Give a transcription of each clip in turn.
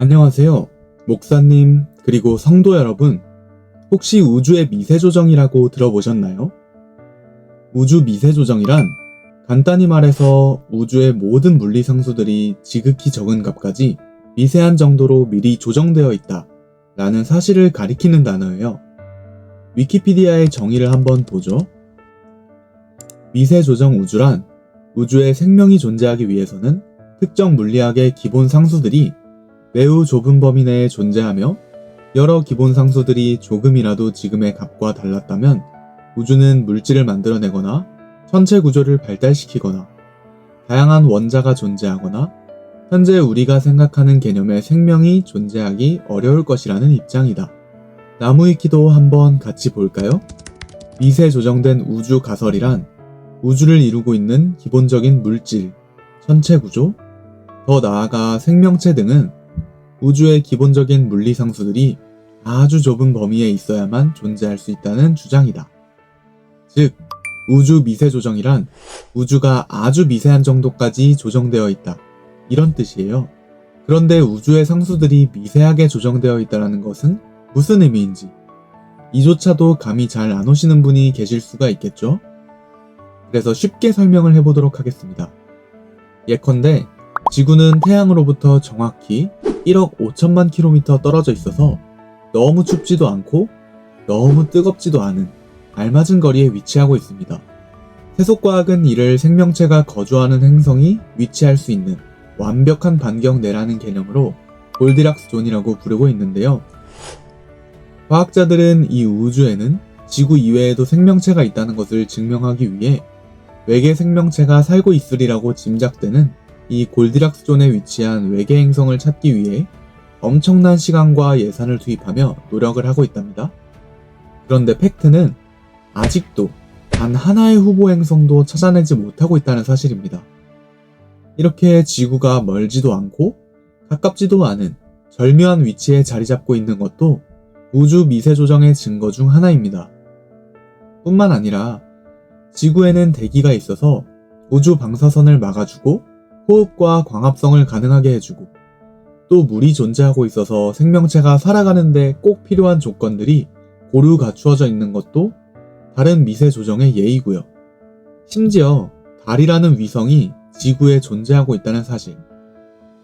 안녕하세요. 목사님, 그리고 성도 여러분. 혹시 우주의 미세조정이라고 들어보셨나요? 우주 미세조정이란 간단히 말해서 우주의 모든 물리상수들이 지극히 적은 값까지 미세한 정도로 미리 조정되어 있다 라는 사실을 가리키는 단어예요. 위키피디아의 정의를 한번 보죠. 미세조정 우주란 우주에 생명이 존재하기 위해서는 특정 물리학의 기본 상수들이 매우 좁은 범위 내에 존재하며 여러 기본 상수들이 조금이라도 지금의 값과 달랐다면 우주는 물질을 만들어내거나 천체 구조를 발달시키거나 다양한 원자가 존재하거나 현재 우리가 생각하는 개념의 생명이 존재하기 어려울 것이라는 입장이다. 나무위키도 한번 같이 볼까요? 미세 조정된 우주 가설이란 우주를 이루고 있는 기본적인 물질, 천체 구조, 더 나아가 생명체 등은 우주의 기본적인 물리상수들이 아주 좁은 범위에 있어야만 존재할 수 있다는 주장이다. 즉, 우주 미세조정이란 우주가 아주 미세한 정도까지 조정되어 있다. 이런 뜻이에요. 그런데 우주의 상수들이 미세하게 조정되어 있다는 것은 무슨 의미인지 이조차도 감이 잘 안 오시는 분이 계실 수가 있겠죠? 그래서 쉽게 설명을 해보도록 하겠습니다. 예컨대 지구는 태양으로부터 정확히 1억 5천만 킬로미터 떨어져 있어서 너무 춥지도 않고 너무 뜨겁지도 않은 알맞은 거리에 위치하고 있습니다. 세속과학은 이를 생명체가 거주하는 행성이 위치할 수 있는 완벽한 반경 내라는 개념으로 골디락스 존이라고 부르고 있는데요. 과학자들은 이 우주에는 지구 이외에도 생명체가 있다는 것을 증명하기 위해 외계 생명체가 살고 있으리라고 짐작되는 이 골디락스 존에 위치한 외계 행성을 찾기 위해 엄청난 시간과 예산을 투입하며 노력을 하고 있답니다. 그런데 팩트는 아직도 단 하나의 후보 행성도 찾아내지 못하고 있다는 사실입니다. 이렇게 지구가 멀지도 않고 가깝지도 않은 절묘한 위치에 자리 잡고 있는 것도 우주 미세 조정의 증거 중 하나입니다. 뿐만 아니라 지구에는 대기가 있어서 우주 방사선을 막아주고 호흡과 광합성을 가능하게 해주고 또 물이 존재하고 있어서 생명체가 살아가는데 꼭 필요한 조건들이 고루 갖추어져 있는 것도 다른 미세 조정의 예이고요. 심지어 달이라는 위성이 지구에 존재하고 있다는 사실,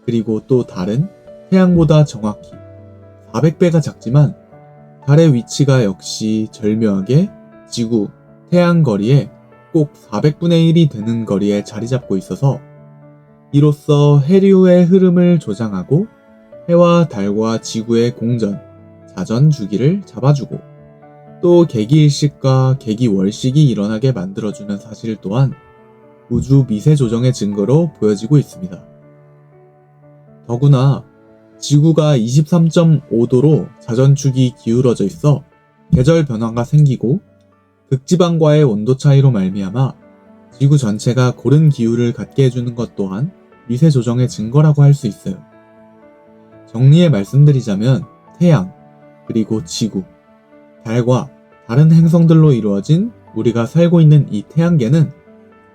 그리고 또 달은 태양보다 정확히 400배가 작지만 달의 위치가 역시 절묘하게 지구, 태양 거리에 꼭 400분의 1이 되는 거리에 자리 잡고 있어서 이로써 해류의 흐름을 조장하고 해와 달과 지구의 공전, 자전 주기를 잡아주고 또 개기일식과 개기월식이 일어나게 만들어주는 사실 또한 우주 미세 조정의 증거로 보여지고 있습니다. 더구나 지구가 23.5도로 자전축이 기울어져 있어 계절 변화가 생기고 극지방과의 온도 차이로 말미암아 지구 전체가 고른 기후를 갖게 해주는 것 또한 미세 조정의 증거라고 할 수 있어요. 정리해 말씀드리자면 태양, 그리고 지구, 달과 다른 행성들로 이루어진 우리가 살고 있는 이 태양계는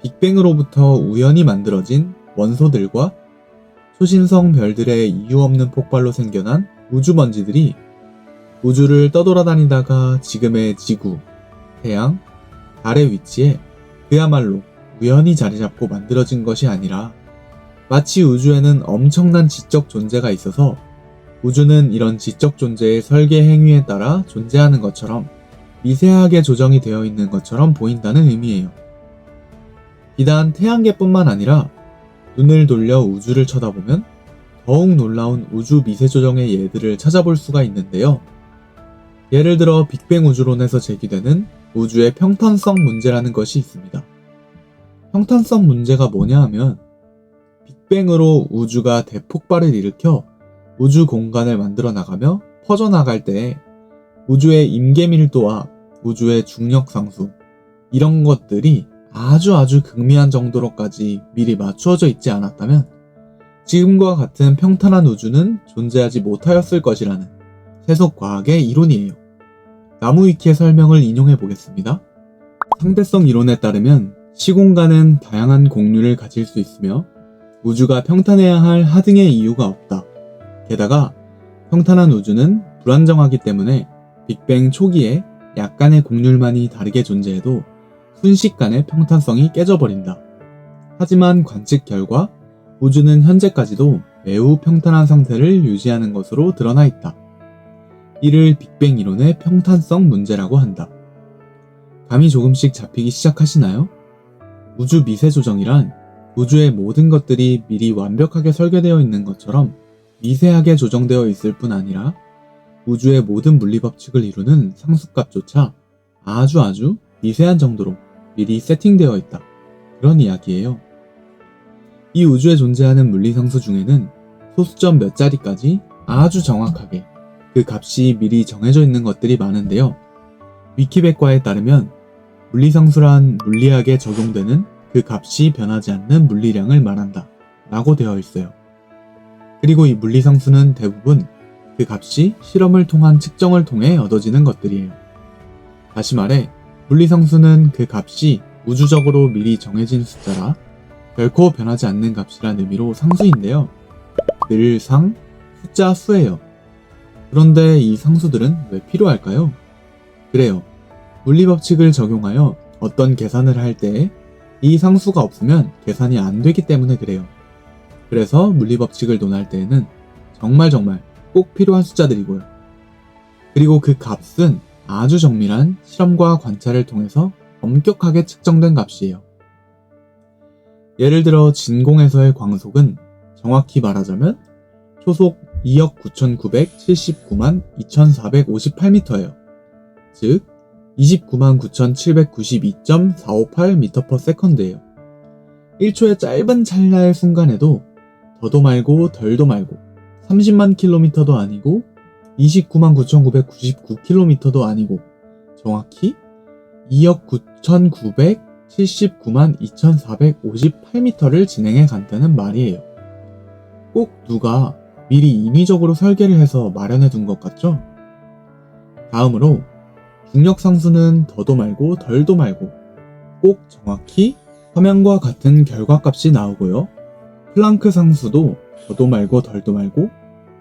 빅뱅으로부터 우연히 만들어진 원소들과 초신성 별들의 이유 없는 폭발로 생겨난 우주먼지들이 우주를 떠돌아다니다가 지금의 지구, 태양, 달의 위치에 그야말로 우연히 자리 잡고 만들어진 것이 아니라 마치 우주에는 엄청난 지적 존재가 있어서 우주는 이런 지적 존재의 설계 행위에 따라 존재하는 것처럼 미세하게 조정이 되어 있는 것처럼 보인다는 의미예요. 비단 태양계뿐만 아니라 눈을 돌려 우주를 쳐다보면 더욱 놀라운 우주 미세 조정의 예들을 찾아볼 수가 있는데요. 예를 들어 빅뱅 우주론에서 제기되는 우주의 평탄성 문제라는 것이 있습니다. 평탄성 문제가 뭐냐 하면 빅뱅으로 우주가 대폭발을 일으켜 우주 공간을 만들어 나가며 퍼져나갈 때 우주의 임계밀도와 우주의 중력 상수 이런 것들이 아주 극미한 정도로까지 미리 맞추어져 있지 않았다면 지금과 같은 평탄한 우주는 존재하지 못하였을 것이라는 세속과학의 이론이에요. 나무위키의 설명을 인용해 보겠습니다. 상대성 이론에 따르면 시공간은 다양한 공률을 가질 수 있으며 우주가 평탄해야 할 하등의 이유가 없다. 게다가 평탄한 우주는 불안정하기 때문에 빅뱅 초기에 약간의 곡률만이 다르게 존재해도 순식간에 평탄성이 깨져버린다. 하지만 관측 결과 우주는 현재까지도 매우 평탄한 상태를 유지하는 것으로 드러나 있다. 이를 빅뱅 이론의 평탄성 문제라고 한다. 감이 조금씩 잡히기 시작하시나요? 우주 미세 조정이란 우주의 모든 것들이 미리 완벽하게 설계되어 있는 것처럼 미세하게 조정되어 있을 뿐 아니라 우주의 모든 물리 법칙을 이루는 상수값조차 아주 미세한 정도로 미리 세팅되어 있다. 그런 이야기예요. 이 우주에 존재하는 물리상수 중에는 소수점 몇 자리까지 아주 정확하게 그 값이 미리 정해져 있는 것들이 많은데요. 위키백과에 따르면 물리상수란 물리학에 적용되는 그 값이 변하지 않는 물리량을 말한다 라고 되어 있어요. 그리고 이 물리상수는 대부분 그 값이 실험을 통한 측정을 통해 얻어지는 것들이에요. 다시 말해 물리상수는 그 값이 우주적으로 미리 정해진 숫자라 결코 변하지 않는 값이란 의미로 상수인데요. 늘상 숫자 수예요. 그런데 이 상수들은 왜 필요할까요? 그래요. 물리법칙을 적용하여 어떤 계산을 할 때 이 상수가 없으면 계산이 안 되기 때문에 그래요. 그래서 물리법칙을 논할 때에는 정말 꼭 필요한 숫자들이고요. 그리고 그 값은 아주 정밀한 실험과 관찰을 통해서 엄격하게 측정된 값이에요. 예를 들어 진공에서의 광속은 정확히 말하자면 초속 2억 9,979만 2,458m예요. 즉 299만 9,792.458m/s예요. 1초의 짧은 찰나의 순간에도 더도 말고 덜도 말고 30만 킬로미터도 아니고 29만 9,999km도 아니고 정확히 2억 9,979만 2,458m를 진행해 간다는 말이에요. 꼭 누가 미리 인위적으로 설계를 해서 마련해 둔 것 같죠? 다음으로 중력상수는 더도 말고 덜도 말고 꼭 정확히 화면과 같은 결과값이 나오고요. 플랑크 상수도 더도 말고 덜도 말고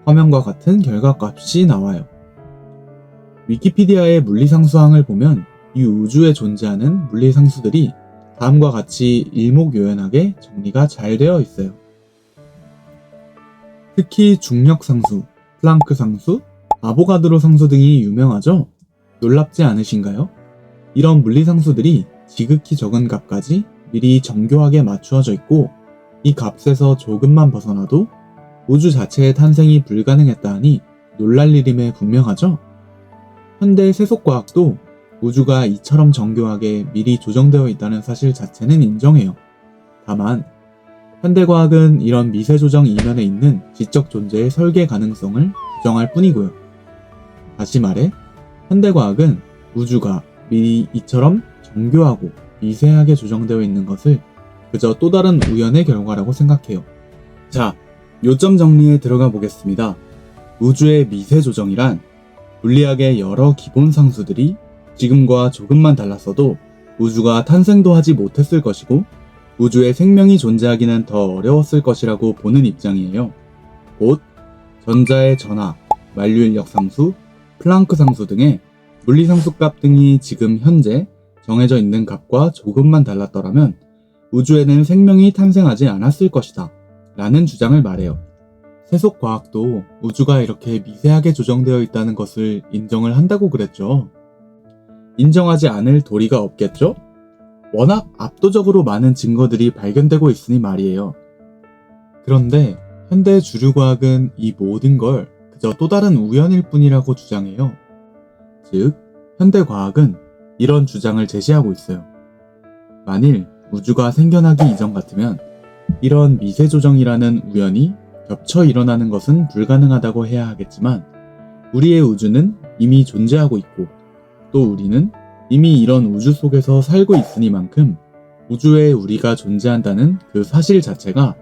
화면과 같은 결과값이 나와요. 위키피디아의 물리상수항을 보면 이 우주에 존재하는 물리상수들이 다음과 같이 일목요연하게 정리가 잘 되어 있어요. 특히 중력상수, 플랑크 상수, 아보가드로 상수 등이 유명하죠? 놀랍지 않으신가요? 이런 물리상수들이 지극히 적은 값까지 미리 정교하게 맞추어져 있고 이 값에서 조금만 벗어나도 우주 자체의 탄생이 불가능했다 하니 놀랄 일임에 분명하죠? 현대 세속과학도 우주가 이처럼 정교하게 미리 조정되어 있다는 사실 자체는 인정해요. 다만 현대과학은 이런 미세조정 이면에 있는 지적 존재의 설계 가능성을 부정할 뿐이고요. 다시 말해 현대과학은 우주가 미리 이처럼 정교하고 미세하게 조정되어 있는 것을 그저 또 다른 우연의 결과라고 생각해요. 자, 요점 정리에 들어가 보겠습니다. 우주의 미세 조정이란 물리학의 여러 기본 상수들이 지금과 조금만 달랐어도 우주가 탄생도 하지 못했을 것이고 우주에 생명이 존재하기는 더 어려웠을 것이라고 보는 입장이에요. 곧 전자의 전하, 만류인력 상수, 플랑크 상수 등의 물리상수값 등이 지금 현재 정해져 있는 값과 조금만 달랐더라면 우주에는 생명이 탄생하지 않았을 것이다 라는 주장을 말해요. 세속과학도 우주가 이렇게 미세하게 조정되어 있다는 것을 인정을 한다고 그랬죠. 인정하지 않을 도리가 없겠죠? 워낙 압도적으로 많은 증거들이 발견되고 있으니 말이에요. 그런데 현대 주류과학은 이 모든 걸 그저 또 다른 우연일 뿐이라고 주장해요. 즉, 현대과학은 이런 주장을 제시하고 있어요. 만일 우주가 생겨나기 이전 같으면 이런 미세조정이라는 우연이 겹쳐 일어나는 것은 불가능하다고 해야 하겠지만 우리의 우주는 이미 존재하고 있고 또 우리는 이미 이런 우주 속에서 살고 있으니만큼 우주에 우리가 존재한다는 그 사실 자체가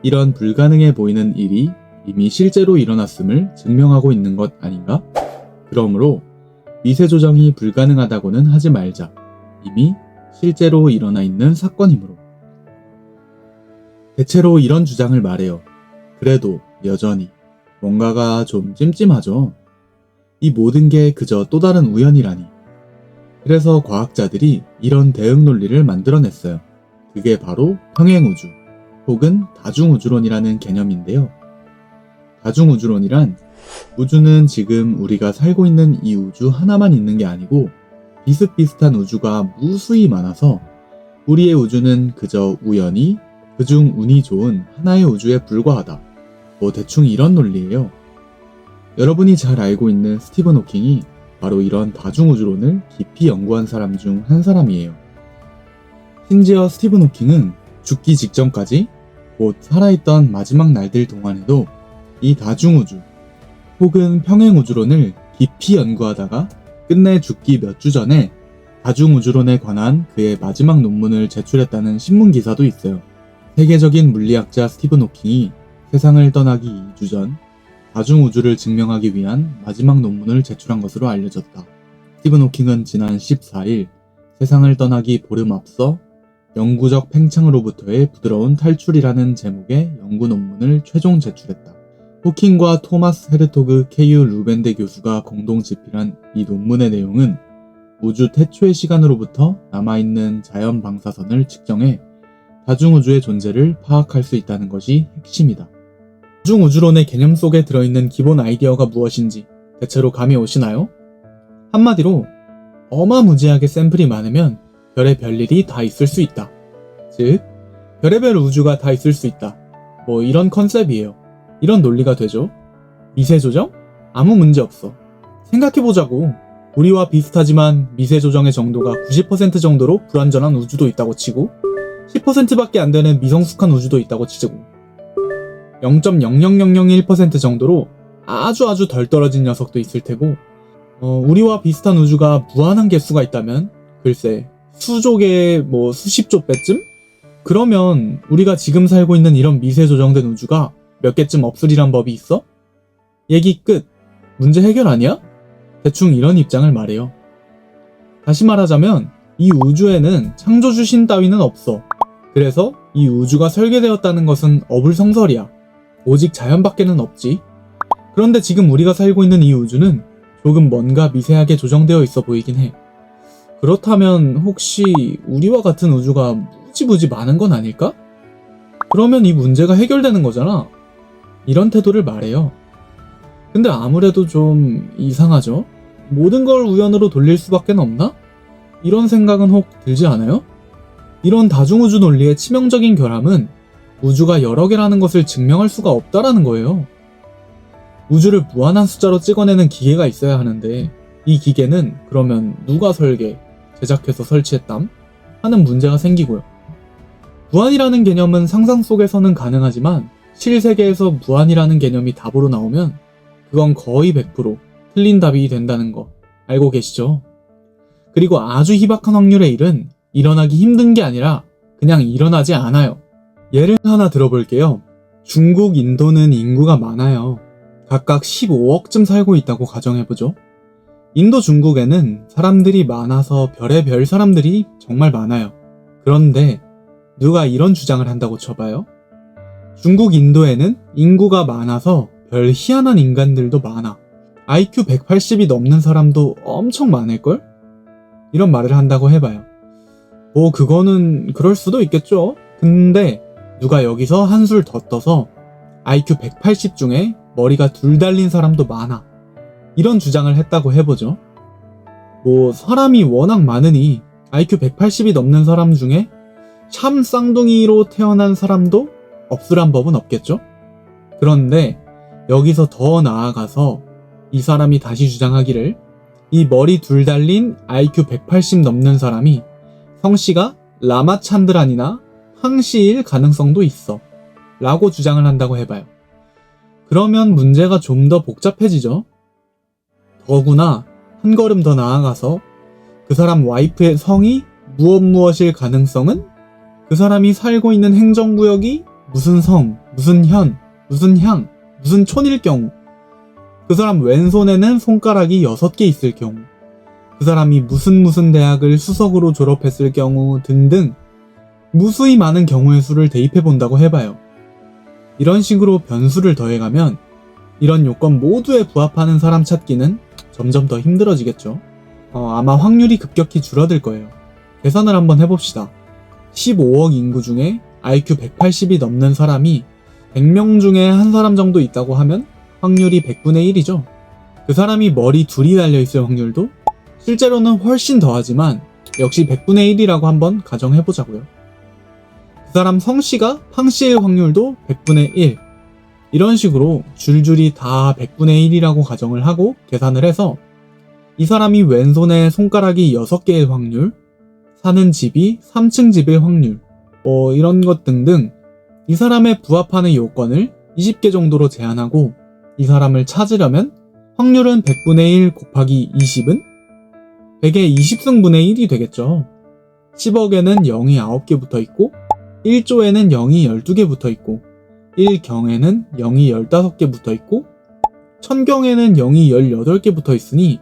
이런 불가능해 보이는 일이 이미 실제로 일어났음을 증명하고 있는 것 아닌가? 그러므로 미세조정이 불가능하다고는 하지 말자. 이미 실제로 일어나 있는 사건이므로. 대체로 이런 주장을 말해요. 그래도 여전히 뭔가가 좀 찜찜하죠. 이 모든 게 그저 또 다른 우연이라니. 그래서 과학자들이 이런 대응 논리를 만들어냈어요. 그게 바로 평행우주 혹은 다중우주론이라는 개념인데요. 다중우주론이란 우주는 지금 우리가 살고 있는 이 우주 하나만 있는 게 아니고 비슷비슷한 우주가 무수히 많아서 우리의 우주는 그저 우연히 그중 운이 좋은 하나의 우주에 불과하다. 뭐 대충 이런 논리예요. 여러분이 잘 알고 있는 스티븐 호킹이 바로 이런 다중우주론을 깊이 연구한 사람 중 한 사람이에요. 심지어 스티븐 호킹은 죽기 직전까지 곧 살아있던 마지막 날들 동안에도 이 다중우주 혹은 평행우주론을 깊이 연구하다가 끝내 죽기 몇 주 전에 다중우주론에 관한 그의 마지막 논문을 제출했다는 신문 기사도 있어요. 세계적인 물리학자 스티븐 호킹이 세상을 떠나기 2주 전 다중우주를 증명하기 위한 마지막 논문을 제출한 것으로 알려졌다. 스티븐 호킹은 지난 14일 세상을 떠나기 보름 앞서 영구적 팽창으로부터의 부드러운 탈출이라는 제목의 연구 논문을 최종 제출했다. 호킹과 토마스 헤르토그 KU 루벤대 교수가 공동 집필한 이 논문의 내용은 우주 태초의 시간으로부터 남아있는 자연 방사선을 측정해 다중우주의 존재를 파악할 수 있다는 것이 핵심이다. 다중우주론의 개념 속에 들어있는 기본 아이디어가 무엇인지 대체로 감이 오시나요? 한마디로 어마무지하게 샘플이 많으면 별의 별일이 다 있을 수 있다. 즉, 별의별 우주가 다 있을 수 있다. 뭐 이런 컨셉이에요. 이런 논리가 되죠. 미세 조정? 아무 문제 없어. 생각해보자고. 우리와 비슷하지만 미세 조정의 정도가 90% 정도로 불완전한 우주도 있다고 치고 10%밖에 안 되는 미성숙한 우주도 있다고 치고 0.00001% 정도로 아주 덜 떨어진 녀석도 있을 테고 우리와 비슷한 우주가 무한한 개수가 있다면 글쎄 수조 개 수십조 배쯤? 그러면 우리가 지금 살고 있는 이런 미세 조정된 우주가 몇 개쯤 없으리란 법이 있어? 얘기 끝. 문제 해결 아니야? 대충 이런 입장을 말해요. 다시 말하자면 이 우주에는 창조주신 따위는 없어. 그래서 이 우주가 설계되었다는 것은 어불성설이야. 오직 자연밖에는 없지. 그런데 지금 우리가 살고 있는 이 우주는 조금 뭔가 미세하게 조정되어 있어 보이긴 해. 그렇다면 혹시 우리와 같은 우주가 무지무지 많은 건 아닐까? 그러면 이 문제가 해결되는 거잖아. 이런 태도를 말해요. 근데 아무래도 좀 이상하죠? 모든 걸 우연으로 돌릴 수밖에 없나? 이런 생각은 혹 들지 않아요? 이런 다중우주 논리의 치명적인 결함은 우주가 여러 개라는 것을 증명할 수가 없다라는 거예요. 우주를 무한한 숫자로 찍어내는 기계가 있어야 하는데 이 기계는 그러면 누가 제작해서 설치했담? 하는 문제가 생기고요. 무한이라는 개념은 상상 속에서는 가능하지만 실세계에서 무한이라는 개념이 답으로 나오면 그건 거의 100% 틀린 답이 된다는 거 알고 계시죠? 그리고 아주 희박한 확률의 일은 일어나기 힘든 게 아니라 그냥 일어나지 않아요. 예를 하나 들어볼게요. 중국, 인도는 인구가 많아요. 각각 15억쯤 살고 있다고 가정해보죠. 인도, 중국에는 사람들이 많아서 별의별 사람들이 정말 많아요. 그런데 누가 이런 주장을 한다고 쳐봐요. 중국, 인도에는 인구가 많아서 별 희한한 인간들도 많아. IQ 180이 넘는 사람도 엄청 많을걸? 이런 말을 한다고 해봐요. 그거는 그럴 수도 있겠죠. 근데 누가 여기서 한술 더 떠서 IQ 180 중에 머리가 둘 달린 사람도 많아. 이런 주장을 했다고 해보죠. 사람이 워낙 많으니 IQ 180이 넘는 사람 중에 참 쌍둥이로 태어난 사람도 없으란 법은 없겠죠? 그런데 여기서 더 나아가서 이 사람이 다시 주장하기를 이 머리 둘 달린 IQ 180 넘는 사람이 성씨가 라마찬드란이나 황씨일 가능성도 있어 라고 주장을 한다고 해봐요. 그러면 문제가 좀 더 복잡해지죠. 더구나 한 걸음 더 나아가서 그 사람 와이프의 성이 무엇일 가능성은 그 사람이 살고 있는 행정구역이 무슨 성, 무슨 현, 무슨 향, 무슨 촌일 경우, 그 사람 왼손에는 손가락이 6개 있을 경우, 그 사람이 무슨 대학을 수석으로 졸업했을 경우 등등 무수히 많은 경우의 수를 대입해 본다고 해봐요. 이런 식으로 변수를 더해가면 이런 요건 모두에 부합하는 사람 찾기는 점점 더 힘들어지겠죠. 아마 확률이 급격히 줄어들 거예요. 계산을 한번 해봅시다. 15억 인구 중에 IQ 180이 넘는 사람이 100명 중에 한 사람 정도 있다고 하면 확률이 100분의 1이죠. 그 사람이 머리 둘이 달려있을 확률도 실제로는 훨씬 더하지만 역시 100분의 1이라고 한번 가정해보자고요. 그 사람 성씨가 팡씨일 확률도 100분의 1. 이런 식으로 줄줄이 다 100분의 1이라고 가정을 하고 계산을 해서 이 사람이 왼손에 손가락이 6개일 확률, 사는 집이 3층 집일 확률, 이런 것 등등 이 사람의 부합하는 요건을 20개 정도로 제한하고 이 사람을 찾으려면 확률은 100분의 1 곱하기 20은 100의 20승분의 1이 되겠죠. 10억에는 0이 9개 붙어 있고 1조에는 0이 12개 붙어 있고 1경에는 0이 15개 붙어 있고 1000경에는 0이 18개 붙어 있으니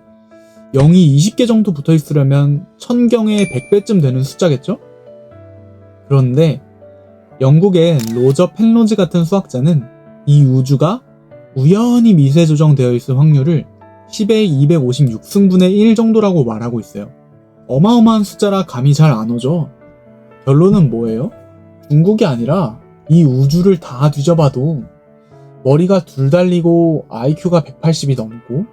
0이 20개 정도 붙어 있으려면 1000경의 100배쯤 되는 숫자겠죠? 그런데 영국의 로저 펜로즈 같은 수학자는 이 우주가 우연히 미세 조정되어 있을 확률을 10의 256승분의 1 정도라고 말하고 있어요. 어마어마한 숫자라 감이 잘 안 오죠? 결론은 뭐예요? 중국이 아니라 이 우주를 다 뒤져봐도 머리가 둘 달리고 IQ가 180이 넘고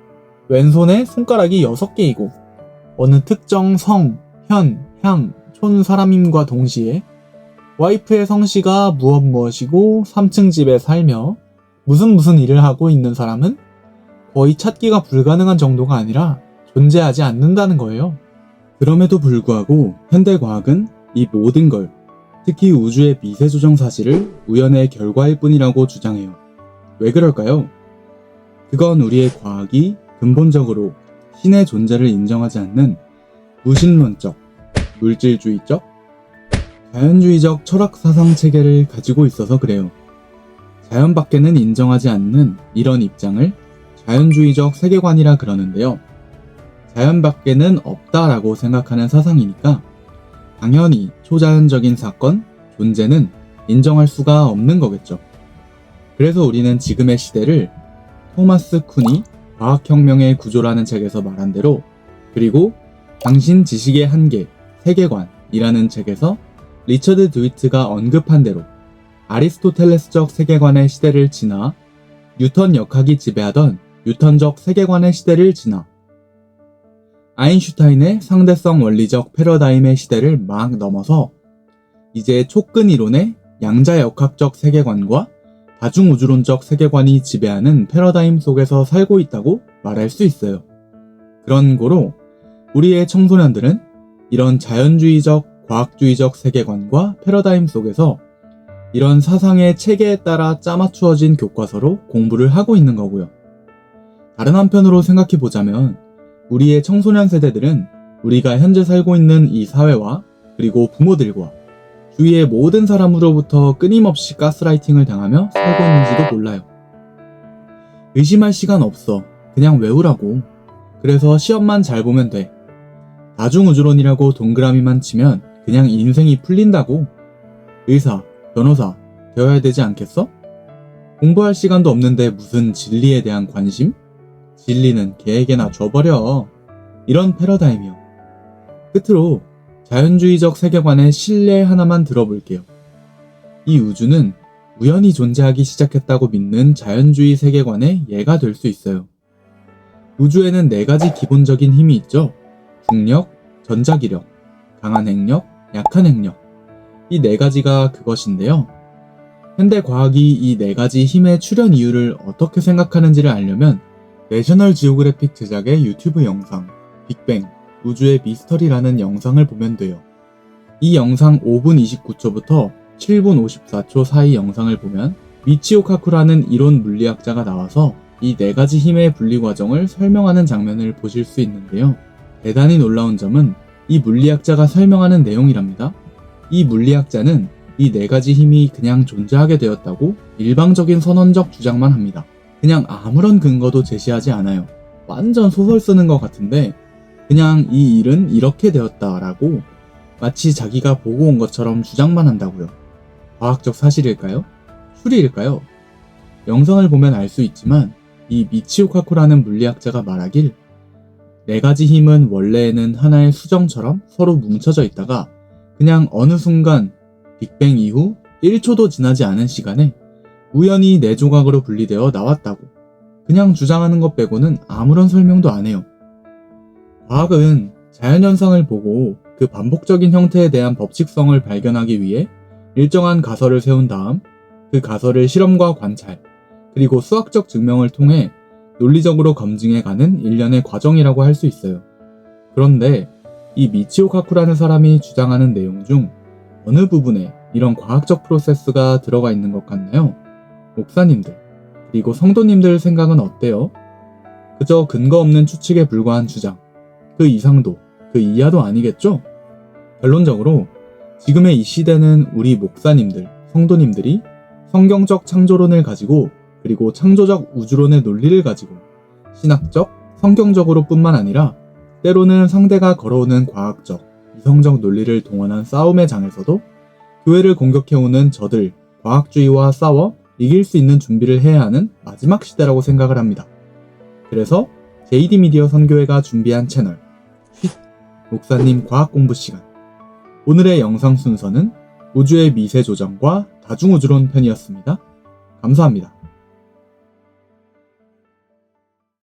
왼손에 손가락이 6개이고 어느 특정 성, 현, 향, 촌 사람임과 동시에 와이프의 성씨가 무엇이고 3층 집에 살며 무슨 일을 하고 있는 사람은 거의 찾기가 불가능한 정도가 아니라 존재하지 않는다는 거예요. 그럼에도 불구하고 현대과학은 이 모든 걸, 특히 우주의 미세조정 사실을 우연의 결과일 뿐이라고 주장해요. 왜 그럴까요? 그건 우리의 과학이 근본적으로 신의 존재를 인정하지 않는 무신론적, 물질주의적, 자연주의적 철학 사상 체계를 가지고 있어서 그래요. 자연 밖에는 인정하지 않는 이런 입장을 자연주의적 세계관이라 그러는데요. 자연 밖에는 없다라고 생각하는 사상이니까 당연히 초자연적인 사건, 존재는 인정할 수가 없는 거겠죠. 그래서 우리는 지금의 시대를 토마스 쿤이 과학혁명의 구조라는 책에서 말한 대로, 그리고 당신 지식의 한계, 세계관이라는 책에서 리처드 드위트가 언급한 대로 아리스토텔레스적 세계관의 시대를 지나 뉴턴 역학이 지배하던 뉴턴적 세계관의 시대를 지나 아인슈타인의 상대성 원리적 패러다임의 시대를 막 넘어서 이제 촉근 이론의 양자역학적 세계관과 다중우주론적 세계관이 지배하는 패러다임 속에서 살고 있다고 말할 수 있어요. 그런 고로 우리의 청소년들은 이런 자연주의적, 과학주의적 세계관과 패러다임 속에서 이런 사상의 체계에 따라 짜맞추어진 교과서로 공부를 하고 있는 거고요. 다른 한편으로 생각해보자면 우리의 청소년 세대들은 우리가 현재 살고 있는 이 사회와 그리고 부모들과 주위의 모든 사람으로부터 끊임없이 가스라이팅을 당하며 살고 있는지도 몰라요. 의심할 시간 없어. 그냥 외우라고. 그래서 시험만 잘 보면 돼. 다중우주론이라고 동그라미만 치면 그냥 인생이 풀린다고. 의사, 변호사 되어야 되지 않겠어? 공부할 시간도 없는데 무슨 진리에 대한 관심? 진리는 걔에게나 줘버려. 이런 패러다임이요. 끝으로 자연주의적 세계관의 신뢰 하나만 들어볼게요. 이 우주는 우연히 존재하기 시작했다고 믿는 자연주의 세계관의 예가 될 수 있어요. 우주에는 4가지 기본적인 힘이 있죠. 중력, 전자기력, 강한 핵력, 약한 핵력. 이 4가지가 그것인데요. 현대 과학이 이 4가지 힘의 출현 이유를 어떻게 생각하는지를 알려면 내셔널 지오그래픽 제작의 유튜브 영상 빅뱅, 우주의 미스터리라는 영상을 보면 돼요. 이 영상 5분 29초부터 7분 54초 사이 영상을 보면 미치오 카쿠라는 이론 물리학자가 나와서 이 4가지 힘의 분리 과정을 설명하는 장면을 보실 수 있는데요. 대단히 놀라운 점은 이 물리학자가 설명하는 내용이랍니다. 이 물리학자는 이 4가지 힘이 그냥 존재하게 되었다고 일방적인 선언적 주장만 합니다. 그냥 아무런 근거도 제시하지 않아요. 완전 소설 쓰는 것 같은데 그냥 이 일은 이렇게 되었다라고 마치 자기가 보고 온 것처럼 주장만 한다고요. 과학적 사실일까요? 추리일까요? 영상을 보면 알 수 있지만 이 미치오 카쿠라는 물리학자가 말하길 네 가지 힘은 원래에는 하나의 수정처럼 서로 뭉쳐져 있다가 그냥 어느 순간 빅뱅 이후 1초도 지나지 않은 시간에 우연히 네 조각으로 분리되어 나왔다고 그냥 주장하는 것 빼고는 아무런 설명도 안 해요. 과학은 자연현상을 보고 그 반복적인 형태에 대한 법칙성을 발견하기 위해 일정한 가설을 세운 다음 그 가설을 실험과 관찰, 그리고 수학적 증명을 통해 논리적으로 검증해가는 일련의 과정이라고 할 수 있어요. 그런데 이 미치오 카쿠라는 사람이 주장하는 내용 중 어느 부분에 이런 과학적 프로세스가 들어가 있는 것 같나요? 목사님들, 그리고 성도님들 생각은 어때요? 그저 근거 없는 추측에 불과한 주장, 그 이상도, 그 이하도 아니겠죠? 결론적으로 지금의 이 시대는 우리 목사님들, 성도님들이 성경적 창조론을 가지고 그리고 창조적 우주론의 논리를 가지고 신학적, 성경적으로 뿐만 아니라 때로는 상대가 걸어오는 과학적, 이성적 논리를 동원한 싸움의 장에서도 교회를 공격해오는 저들, 과학주의와 싸워 이길 수 있는 준비를 해야 하는 마지막 시대라고 생각을 합니다. 그래서 JD 미디어 선교회가 준비한 채널 목사님 과학 공부 시간. 오늘의 영상 순서는 우주의 미세 조정과 다중우주론 편이었습니다. 감사합니다.